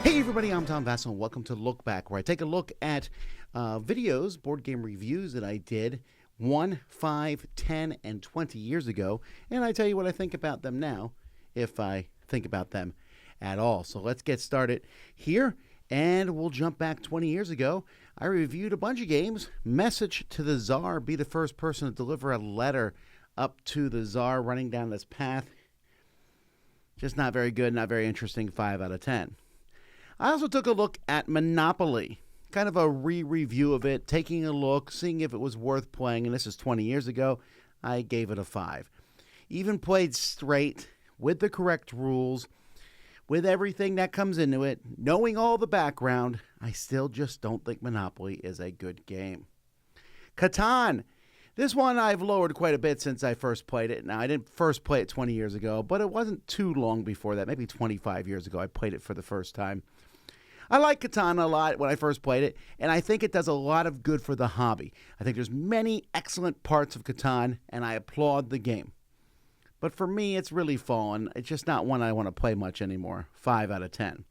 Hey everybody, I'm Tom Vasel, and welcome to Look Back, where I take a look at videos, board game reviews that I did 1, 5, 10, and 20 years ago, and I tell you what I think about them now, if I think about them at all. So let's get started here, and we'll jump back 20 years ago. I reviewed a bunch of games. Message to the Tsar, be the first person to deliver a letter up to the Tsar running down this path. Just not very good, not very interesting, 5 out of 10. I also took a look at Monopoly, kind of a re-review of it, taking a look, seeing if it was worth playing, and this is 20 years ago. I gave it a 5. Even played straight, with the correct rules, with everything that comes into it, knowing all the background, I still just don't think Monopoly is a good game. Catan. This one I've lowered quite a bit since I first played it. Now, I didn't first play it 20 years ago, but it wasn't too long before that, maybe 25 years ago I played it for the first time. I like Catan a lot when I first played it, and I think it does a lot of good for the hobby. I think there's many excellent parts of Catan, and I applaud the game. But for me, it's really fallen. It's just not one I want to play much anymore. 5 out of 10.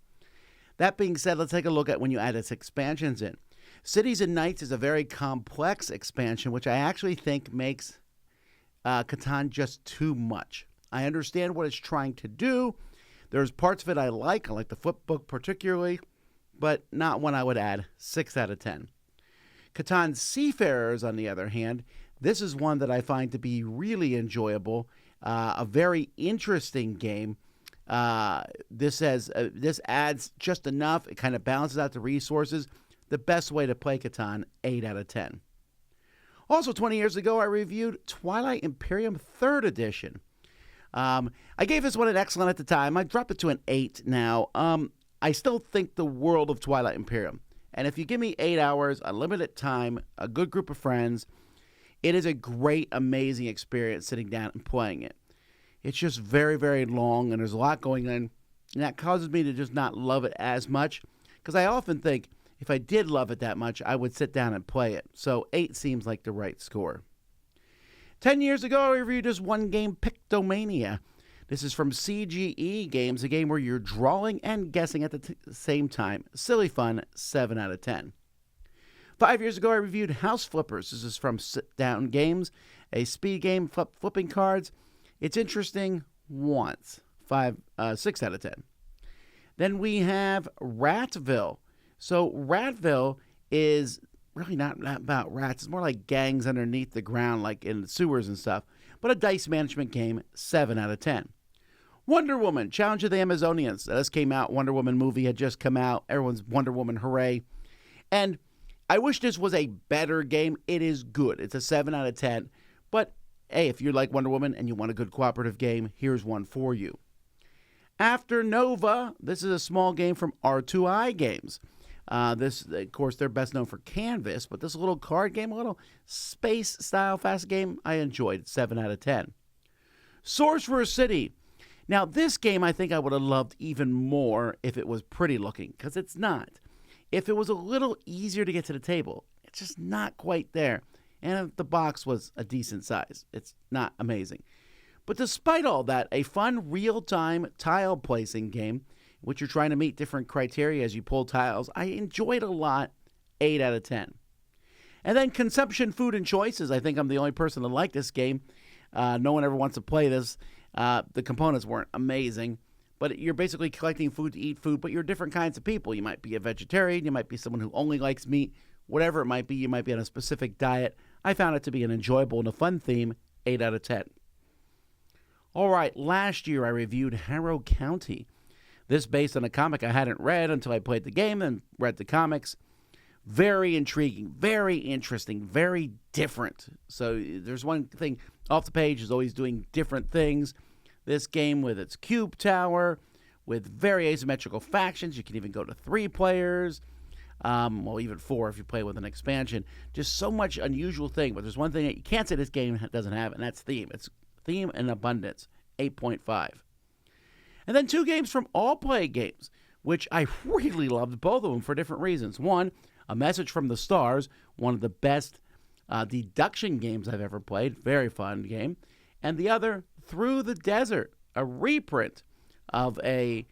That being said, let's take a look at when you add its expansions in. Cities and Knights is a very complex expansion, which I actually think makes Catan just too much. I understand what it's trying to do. There's parts of it I like the flip book particularly, but not one I would add. 6 out of 10. Catan Seafarers, on the other hand, this is one that I find to be really enjoyable, a very interesting game. This adds just enough. It kind of balances out the resources. The best way to play Catan, 8 out of 10. Also, 20 years ago, I reviewed Twilight Imperium 3rd Edition. I gave this one an excellent at the time. I dropped it to an 8 now. I still think the world of Twilight Imperium. And if you give me 8 hours, unlimited time, a good group of friends, it is a great, amazing experience sitting down and playing it. It's just very, very long, and there's a lot going on. And that causes me to just not love it as much. Because I often think, if I did love it that much, I would sit down and play it. So 8 seems like the right score. 10 years ago, I reviewed just one game, Pictomania. This is from CGE Games, a game where you're drawing and guessing at the same time. Silly fun, 7 out of 10. 5 years ago, I reviewed House Flippers. This is from Sit Down Games, a speed game, flipping cards. It's interesting once, 6 out of 10. Then we have Ratville. So Ratville is really not about rats. It's more like gangs underneath the ground, like in the sewers and stuff. But a dice management game, 7 out of 10. Wonder Woman, Challenge of the Amazonians. This came out. Wonder Woman movie had just come out. Everyone's Wonder Woman, hooray. And I wish this was a better game. It is good. It's a 7 out of 10. But, hey, if you like Wonder Woman and you want a good cooperative game, here's one for you. After Nova, this is a small game from R2I Games. This, of course, they're best known for Canvas, but this little card game, a little space-style fast game, I enjoyed. 7 out of 10. Sorcerer City. Now, this game I think I would have loved even more if it was pretty looking, because it's not. If it was a little easier to get to the table, it's just not quite there. And if the box was a decent size, it's not amazing. But despite all that, a fun real-time tile placing game, in which you're trying to meet different criteria as you pull tiles, I enjoyed a lot. 8 out of 10. And then Consumption, Food, and Choices. I think I'm the only person to like this game. No one ever wants to play this. The components weren't amazing, but you're basically collecting food to eat food, but you're different kinds of people. You might be a vegetarian, you might be someone who only likes meat, whatever it might be, you might be on a specific diet. I found it to be an enjoyable and a fun theme, 8 out of 10. All right, last year I reviewed Harrow County. This based on a comic I hadn't read until I played the game and read the comics. Very intriguing, very interesting, very different. So there's one thing off the page is always doing different things. This game with its cube tower, with very asymmetrical factions. You can even go to 3 players. Well, even 4 if you play with an expansion. Just so much unusual thing. But there's one thing that you can't say this game doesn't have, and that's theme. It's theme and abundance, 8.5. And then 2 games from All Play Games, which I really loved, both of them for different reasons. One, A Message from the Stars, one of the best deduction games I've ever played. Very fun game. And the other, Through the Desert, a reprint of a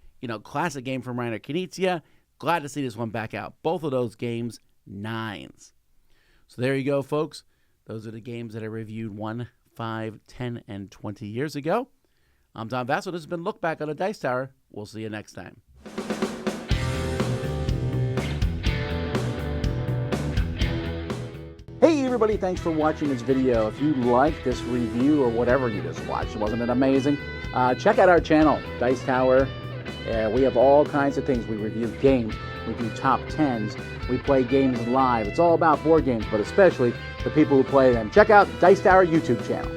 classic game from Reiner Knizia. Glad to see this one back out. Both of those games, 9s. So there you go, folks. Those are the games that I reviewed 1, 5, 10, and 20 years ago. I'm Tom Vasel. This has been Look Back on the Dice Tower. We'll see you next time. Hey everybody, thanks for watching this video. If you like this review or whatever you just watched, wasn't it amazing? Check out our channel, Dice Tower. We have all kinds of things. We review games, we do top 10s, we play games live. It's all about board games, but especially the people who play them. Check out Dice Tower YouTube channel.